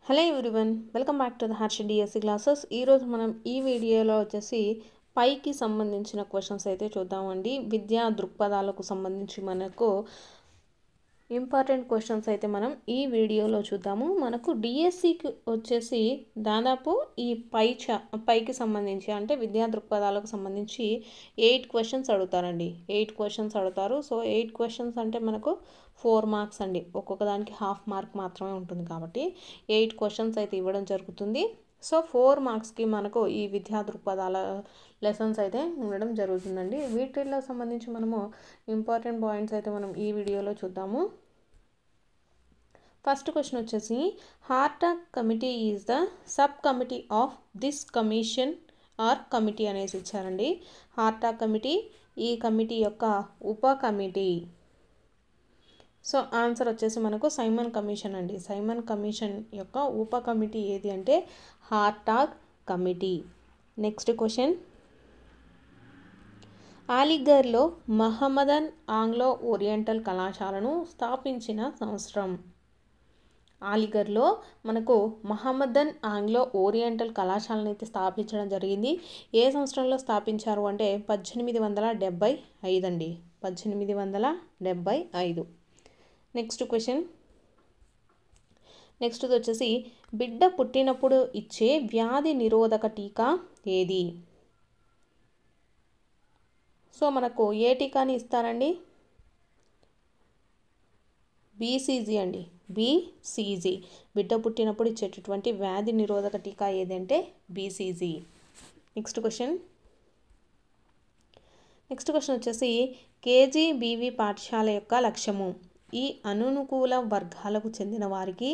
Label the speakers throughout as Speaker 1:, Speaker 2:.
Speaker 1: Hello everyone, welcome back to the Harsha DSC classes. ఈరోజు మనం ఈ వీడియోలో వచ్చేసి పైకి సంబంధించిన క్వశ్చన్స్ అయితే చూద్దామండి. విద్యా దృక్పథాలకు సంబంధించి మనకు ఇంపార్టెంట్ క్వశ్చన్స్ అయితే మనం ఈ వీడియోలో చూద్దాము. మనకు డిఎస్సికి వచ్చేసి దాదాపు ఈ పైకి సంబంధించి అంటే విద్యా దృక్పథాలకు సంబంధించి 8 క్వశ్చన్స్ అడుగుతారండి. 8 క్వశ్చన్స్ అడుగుతారు. సో 8 క్వశ్చన్స్ అంటే మనకు 4 మార్క్స్ అండి. ఒక్కొక్క దానికి హాఫ్ మార్క్ మాత్రమే ఉంటుంది కాబట్టి 8 క్వశ్చన్స్ అయితే ఇవ్వడం జరుగుతుంది. సో 4 మార్క్స్కి మనకు ఈ విద్యా దృక్పథాల లెసన్స్ అయితే ఉండడం జరుగుతుందండి. వీటిల్లో సంబంధించి మనము ఇంపార్టెంట్ పాయింట్స్ అయితే మనం ఈ వీడియోలో చూద్దాము. ఫస్ట్ క్వశ్చన్ వచ్చేసి Hartog committee is the sub committee of this commission or committee అనేసి ఇచ్చారండి. హార్టాగ్ కమిటీ ఈ కమిటీ యొక్క ఉప కమిటీ. సో ఆన్సర్ వచ్చేసి మనకు సైమన్ కమిషన్ అండి. సైమన్ కమిషన్ యొక్క ఉప కమిటీ ఏది అంటే హార్టాగ్ కమిటీ. నెక్స్ట్ క్వశ్చన్, అలీగర్లో మహమ్మదన్ ఆంగ్లో ఓరియంటల్ కళాశాలను స్థాపించిన సంవత్సరం. అలీగర్లో మనకు మహమ్మదన్ ఆంగ్లో ఓరియంటల్ కళాశాలను అయితే స్థాపించడం జరిగింది. ఏ సంవత్సరంలో స్థాపించారు అంటే 1875 అండి. 1875. నెక్స్ట్ క్వశ్చన్, నెక్స్ట్ వచ్చేసి బిడ్డ పుట్టినప్పుడు ఇచ్చే వ్యాధి నిరోధక టీకా ఏది? సో మనకు ఏ టీకాని ఇస్తారండి? బీసీజీ అండి. బీసీజీ బిడ్డ పుట్టినప్పుడు ఇచ్చేటటువంటి వ్యాధి నిరోధక టీకా ఏదంటే బీసీజీ. నెక్స్ట్ క్వశ్చన్ వచ్చేసి కేజీబీవీ పాఠశాల యొక్క లక్ష్యము. ఈ అననుకూల వర్గాలకు చెందిన వారికి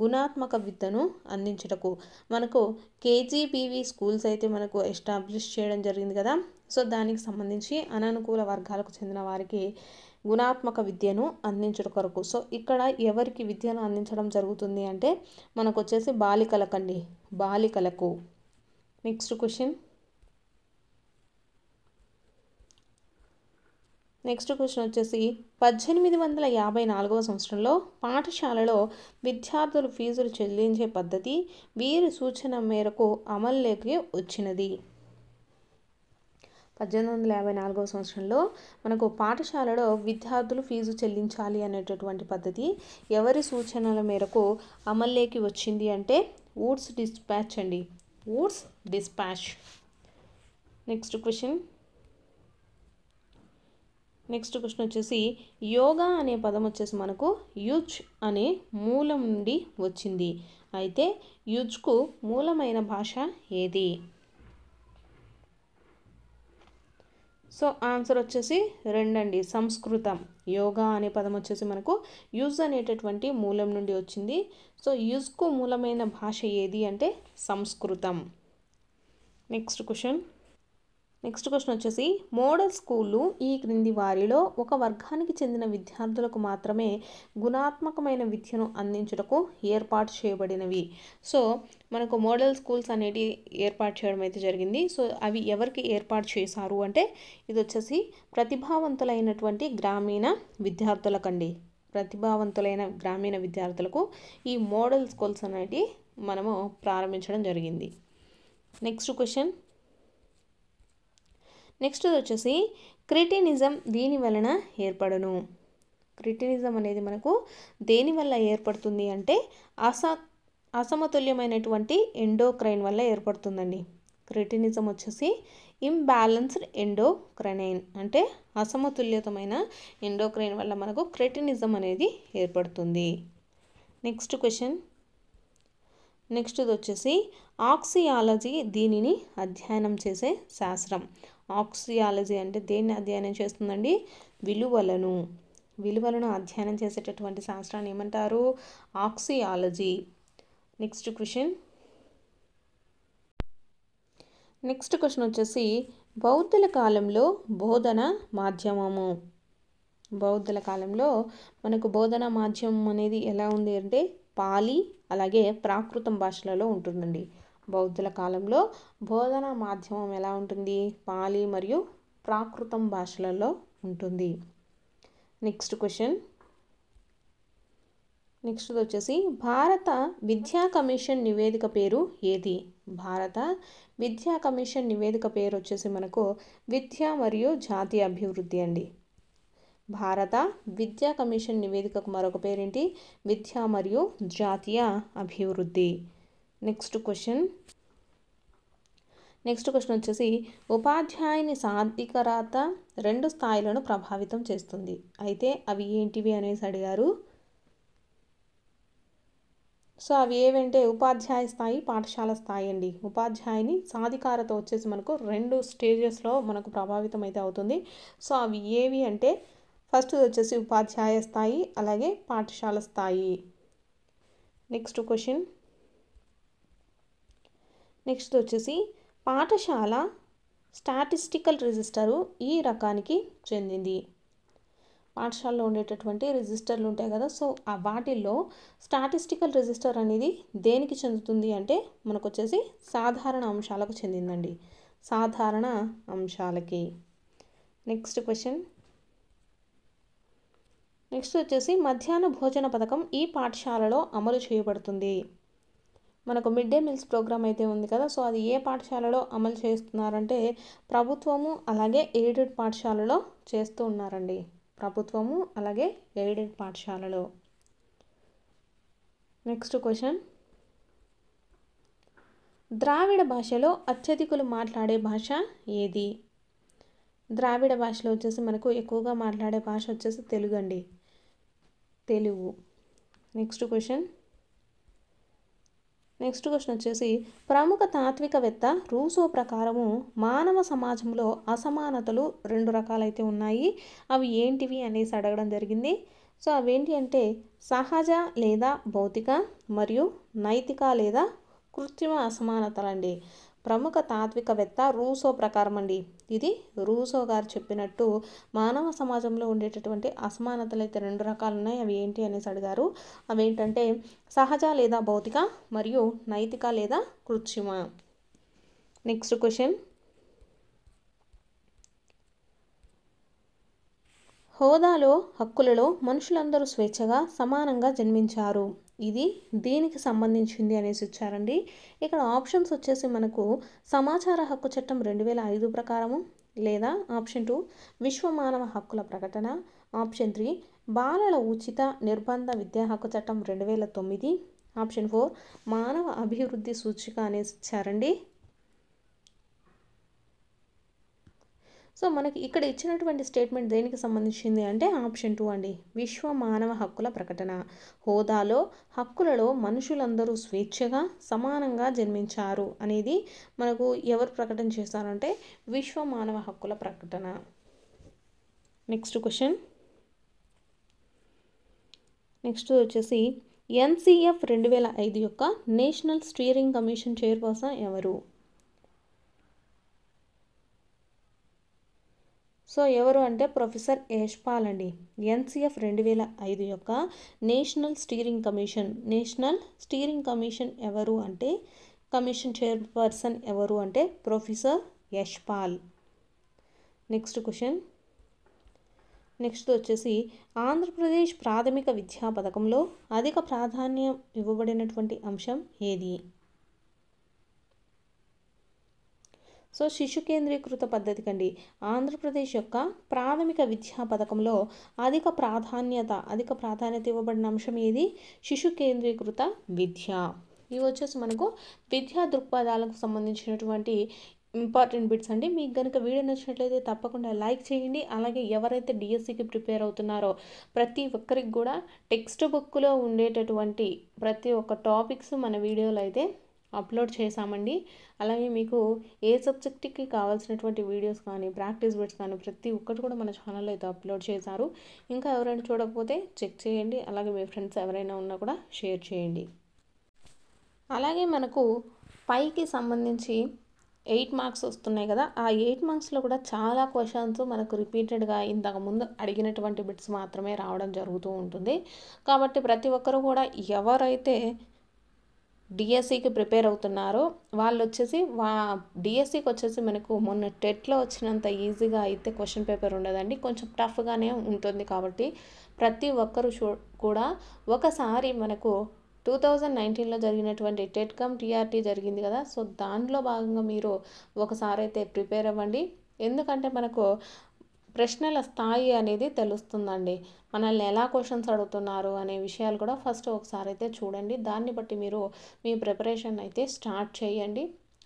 Speaker 1: గుణాత్మక విద్యను అందించుటకు. మనకు కేజీబీవీ స్కూల్స్ అయితే మనకు ఎస్టాబ్లిష్ చేయడం జరిగింది కదా. సో దానికి సంబంధించి అననుకూల వర్గాలకు చెందిన వారికి గుణాత్మక విద్యను అందించడం కొరకు. సో ఇక్కడ ఎవరికి విద్యను అందించడం జరుగుతుంది అంటే మనకు వచ్చేసి బాలికలకండి, బాలికలకు. నెక్స్ట్ క్వశ్చన్ వచ్చేసి 1854 సంవత్సరంలో పాఠశాలలో విద్యార్థులు ఫీజులు చెల్లించే పద్ధతి వీరి సూచన మేరకు అమల్లోకి వచ్చినది. 1854 సంవత్సరంలో మనకు పాఠశాలలో విద్యార్థులు ఫీజు చెల్లించాలి అనేటటువంటి పద్ధతి ఎవరి సూచనల మేరకు అమల్లోకి వచ్చింది అంటే వుడ్స్ డిస్పాచ్ అండి. Woods dispatch. నెక్స్ట్ క్వశ్చన్ వచ్చేసి యోగా అనే పదం వచ్చేసి మనకు యుజ్ అనే మూలం నుండి వచ్చింది. అయితే యుజ్కు మూలమైన భాష ఏది? సో ఆన్సర్ వచ్చేసి 2 అండి, సంస్కృతం. యోగా అనే పదం వచ్చేసి మనకు యూజ్ అనేటటువంటి మూలం నుండి వచ్చింది. సో యూజ్కు మూలమైన భాష ఏది అంటే సంస్కృతం. నెక్స్ట్ క్వశ్చన్ వచ్చేసి మోడల్ స్కూళ్ళు ఈ క్రింది వారిలో ఒక వర్గానికి చెందిన విద్యార్థులకు మాత్రమే గుణాత్మకమైన విద్యను అందించుటకు ఏర్పాటు చేయబడినవి. సో మనకు మోడల్ స్కూల్స్ అనేటి ఏర్పాటు చేయడం అయితే జరిగింది. సో అవి ఎవరికి ఏర్పాటు చేశారు అంటే ఇది వచ్చేసి ప్రతిభావంతులైనటువంటి గ్రామీణ విద్యార్థులకండి. ప్రతిభావంతులైన గ్రామీణ విద్యార్థులకు ఈ మోడల్ స్కూల్స్ అనేటి మనము ప్రారంభించడం జరిగింది. నెక్స్ట్ క్వశ్చన్ వచ్చేసి క్రిటినిజం దీని వలన ఏర్పడును. క్రిటినిజం అనేది మనకు దేని వల్ల ఏర్పడుతుంది అంటే అసమతుల్యమైనటువంటి ఎండోక్రైన్ వల్ల ఏర్పడుతుందండి. క్రిటినిజం వచ్చేసి ఇంబ్యాలెన్స్డ్ ఎండోక్రైన్ అంటే అసమతుల్యతమైన ఎండోక్రైన్ వల్ల మనకు క్రిటినిజం అనేది ఏర్పడుతుంది. నెక్స్ట్ క్వశ్చన్ వచ్చేసి ఆక్సియాలజీ దీనిని అధ్యయనం చేసే శాస్త్రం. ఆక్సియాలజీ అంటే దేన్ని అధ్యయనం చేస్తుందండి? విలువలను అధ్యయనం చేసేటటువంటి శాస్త్రాన్ని ఏమంటారు? ఆక్సియాలజీ. నెక్స్ట్ క్వశ్చన్ వచ్చేసి బౌద్ధుల కాలంలో బోధన మాధ్యమము. బౌద్ధుల కాలంలో మనకు బోధన మాధ్యమం అనేది ఎలా ఉంది అంటే పాలి అలాగే ప్రాకృతం భాషలలో ఉంటుందండి. బౌద్ధుల కాలంలో బోధనా మాధ్యమం ఎలా ఉంటుంది? పాలి మరియు ప్రాకృతం భాషలలో ఉంటుంది. నెక్స్ట్ నెక్స్ట్ వచ్చేసి భారత విద్యా కమిషన్ నివేదిక పేరు ఏది? భారత విద్యా కమిషన్ నివేదిక పేరు వచ్చేసి మనకు విద్య మరియు జాతీయ అభివృద్ధి అండి. భారత విద్యా కమిషన్ నివేదికకు మరొక పేరేంటి? విద్య మరియు జాతీయ అభివృద్ధి. నెక్స్ట్ క్వశ్చన్ వచ్చేసి ఉపాధ్యాయుని సాధికారత 2 స్థాయిలను ప్రభావితం చేస్తుంది. అయితే అవి ఏంటివి అనేసి అడిగారు. సో అవి ఏవంటే ఉపాధ్యాయ స్థాయి, పాఠశాల స్థాయి అండి. ఉపాధ్యాయుని సాధికారత వచ్చేసి మనకు 2 స్టేజెస్లో మనకు ప్రభావితం అయితే అవుతుంది. సో అవి ఏవి అంటే ఫస్ట్ వచ్చేసి ఉపాధ్యాయ స్థాయి, అలాగే పాఠశాల స్థాయి. నెక్స్ట్ క్వశ్చన్ వచ్చేసి పాఠశాల స్టాటిస్టికల్ రిజిస్టరు ఈ రకానికి చెందింది. పాఠశాలలో ఉండేటటువంటి రిజిస్టర్లు ఉంటాయి కదా, సో వాటిల్లో స్టాటిస్టికల్ రిజిస్టర్ అనేది దేనికి చెందుతుంది అంటే మనకు వచ్చేసి సాధారణ అంశాలకు చెందిందండి. సాధారణ అంశాలకి. నెక్స్ట్ క్వశ్చన్ వచ్చేసి మధ్యాహ్న భోజన పథకం ఈ పాఠశాలలో అమలు చేయబడుతుంది. మనకు మిడ్ డే మీల్స్ ప్రోగ్రామ్ అయితే ఉంది కదా, సో అది ఏ పాఠశాలలో అమలు చేస్తున్నారంటే ప్రభుత్వము అలాగే ఎయిడెడ్ పాఠశాలలో చేస్తూ ఉన్నారండి. ప్రభుత్వము అలాగే ఎయిడెడ్ పాఠశాలలో. నెక్స్ట్ క్వశ్చన్ ద్రావిడ భాషలో అత్యధికులు మాట్లాడే భాష ఏది? ద్రావిడ భాషలో వచ్చేసి మనకు ఎక్కువగా మాట్లాడే భాష వచ్చేసి తెలుగు అండి. తెలుగు. నెక్స్ట్ క్వశ్చన్ వచ్చేసి ప్రముఖ తాత్వికవేత్త రూసో ప్రకారము మానవ సమాజంలో అసమానతలు 2 రకాలైతే ఉన్నాయి. అవి ఏంటివి అనేసి అడగడం జరిగింది. సో అవేంటి అంటే సహజ లేదా భౌతిక మరియు నైతిక లేదా కృత్రిమ అసమానతలండి. ప్రముఖ తాత్వికవేత్త రూసో ప్రకారం అండి. ఇది రూసో గారు చెప్పినట్టు మానవ సమాజంలో ఉండేటటువంటి అసమానతలు అయితే 2 రకాలు ఉన్నాయి. అవి ఏంటి అనేసి అడిగారు. అవేంటంటే సహజ లేదా భౌతిక మరియు నైతిక లేదా కృత్రిమ. నెక్స్ట్ క్వశ్చన్ హోదాలో హక్కులలో మనుషులందరూ స్వేచ్ఛగా సమానంగా జన్మించారు. ఇది దీనికి సంబంధించింది అనేసి ఇచ్చారండి. ఇక్కడ ఆప్షన్స్ వచ్చేసి మనకు సమాచార హక్కు చట్టం 2005 ప్రకారము, లేదా ఆప్షన్ 2 విశ్వ మానవ హక్కుల ప్రకటన, ఆప్షన్ 3 బాలల ఉచిత నిర్బంధ విద్యా హక్కు చట్టం 2009, ఆప్షన్ 4 మానవ అభివృద్ధి సూచిక అనేసి ఇచ్చారండి. సో మనకి ఇక్కడ ఇచ్చినటువంటి స్టేట్మెంట్ దేనికి సంబంధించింది అంటే ఆప్షన్ 2 అండి. విశ్వ మానవ హక్కుల ప్రకటన. హోదాలో హక్కులలో మనుషులందరూ స్వేచ్ఛగా సమానంగా జన్మించారు అనేది మనకు ఎవరు ప్రకటన చేశారంటే విశ్వ మానవ హక్కుల ప్రకటన. నెక్స్ట్ క్వశ్చన్ వచ్చేసి NCF 2005 యొక్క నేషనల్ స్టీరింగ్ కమిషన్ చైర్పర్సన్ ఎవరు? సో ఎవరు అంటే ప్రొఫెసర్ యశ్పాల్ అండి. NCF 2005 యొక్క నేషనల్ స్టీరింగ్ కమిషన్ ఎవరు అంటే కమిషన్ చైర్పర్సన్ ఎవరు అంటే ప్రొఫెసర్ యశ్పాల్. నెక్స్ట్ క్వశ్చన్ వచ్చేసి ఆంధ్రప్రదేశ్ ప్రాథమిక విద్యా పథకంలో అధిక ప్రాధాన్యం ఇవ్వబడినటువంటి అంశం ఏది? సో శిశు కేంద్రీకృత పద్ధతి కండి. ఆంధ్రప్రదేశ్ యొక్క ప్రాథమిక విద్యా పథకంలో అధిక ప్రాధాన్యత ఇవ్వబడిన అంశం ఏది? శిశు కేంద్రీకృత విద్య. ఇవి వచ్చేసి మనకు విద్యా దృక్పథాలకు సంబంధించినటువంటి ఇంపార్టెంట్ బిట్స్ అండి. మీకు కనుక వీడియో నచ్చినట్లయితే తప్పకుండా లైక్ చేయండి. అలాగే ఎవరైతే డిఎస్సికి ప్రిపేర్ అవుతున్నారో ప్రతి ఒక్కరికి కూడా టెక్స్ట్ బుక్లో ఉండేటటువంటి ప్రతి ఒక్క టాపిక్స్ మన వీడియోలో అయితే అప్లోడ్ చేశామండి. అలాగే మీకు ఏ సబ్జెక్ట్కి కావాల్సినటువంటి వీడియోస్ కానీ ప్రాక్టీస్ బిట్స్ కానీ ప్రతి ఒక్కటి కూడా మన ఛానల్లో అయితే అప్లోడ్ చేశారు. ఇంకా ఎవరైనా చూడకపోతే చెక్ చేయండి. అలాగే మీ ఫ్రెండ్స్ ఎవరైనా ఉన్నా కూడా షేర్ చేయండి. అలాగే మనకు పైకి సంబంధించి 8 మార్క్స్ వస్తున్నాయి కదా, ఆ 8 మార్క్స్లో కూడా చాలా క్వశ్చన్స్ మనకు రిపీటెడ్గా ఇంతకుముందు అడిగినటువంటి బిట్స్ మాత్రమే రావడం జరుగుతూ ఉంటుంది. కాబట్టి ప్రతి ఒక్కరు కూడా ఎవరైతే డిఎస్సికి ప్రిపేర్ అవుతున్నారో వాళ్ళు వచ్చేసి డిఎస్సికి వచ్చేసి మనకు మొన్న టెట్లో వచ్చినంత ఈజీగా అయితే క్వశ్చన్ పేపర్ ఉండదండి. కొంచెం టఫ్గానే ఉంటుంది. కాబట్టి ప్రతి ఒక్కరు కూడా ఒకసారి మనకు 2019లో జరిగినటువంటి టెట్ కమ్ టీఆర్టీ జరిగింది కదా, సో దాంట్లో భాగంగా మీరు ఒకసారి అయితే ప్రిపేర్ అవ్వండి. ఎందుకంటే మనకు ప్రశ్నల స్థాయి అనేది తెలుస్తుందండి. మనల్ని ఎలా క్వశ్చన్స్ అడుగుతున్నారు అనే విషయాలు కూడా ఫస్ట్ ఒకసారి అయితే చూడండి. దాన్ని బట్టి మీరు మీ ప్రిపరేషన్ అయితే స్టార్ట్ చేయండి.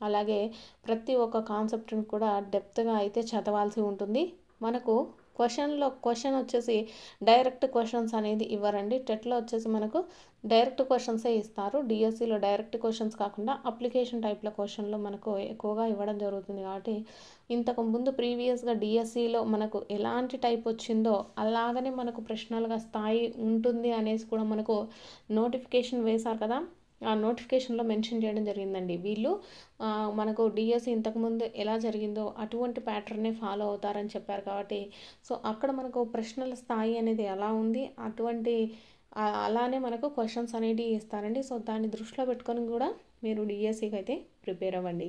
Speaker 1: అలాగే ప్రతి ఒక్క కాన్సెప్ట్ని కూడా డెప్త్గా అయితే చదవాల్సి ఉంటుంది. మనకు క్వశ్చన్ వచ్చేసి డైరెక్ట్ క్వశ్చన్స్ అనేది ఇవ్వరండి. టెట్లో వచ్చేసి మనకు డైరెక్ట్ క్వశ్చన్సే ఇస్తారు. డిఎస్సిలో డైరెక్ట్ క్వశ్చన్స్ కాకుండా అప్లికేషన్ టైప్ల క్వశ్చన్లు మనకు ఎక్కువగా ఇవ్వడం జరుగుతుంది. కాబట్టి ఇంతకు ముందు ప్రీవియస్గా డిఎస్సిలో మనకు ఎలాంటి టైప్ వచ్చిందో అలాగనే మనకు ప్రశ్నలుగా స్థాయి ఉంటుంది అనేసి కూడా మనకు నోటిఫికేషన్ వేశారు కదా, ఆ నోటిఫికేషన్లో మెన్షన్ చేయడం జరిగిందండి. వీళ్ళు మనకు డిఎస్సి ఇంతకుముందు ఎలా జరిగిందో అటువంటి ప్యాటర్నే ఫాలో అవుతారని చెప్పారు. కాబట్టి సో అక్కడ మనకు ప్రశ్నల స్థాయి అనేది ఎలా ఉంది, అటువంటి అలానే మనకు క్వశ్చన్స్ అనేవి ఇస్తారండి. సో దాన్ని దృష్టిలో పెట్టుకొని కూడా మీరు డిఎస్సికి అయితే ప్రిపేర్ అవ్వండి.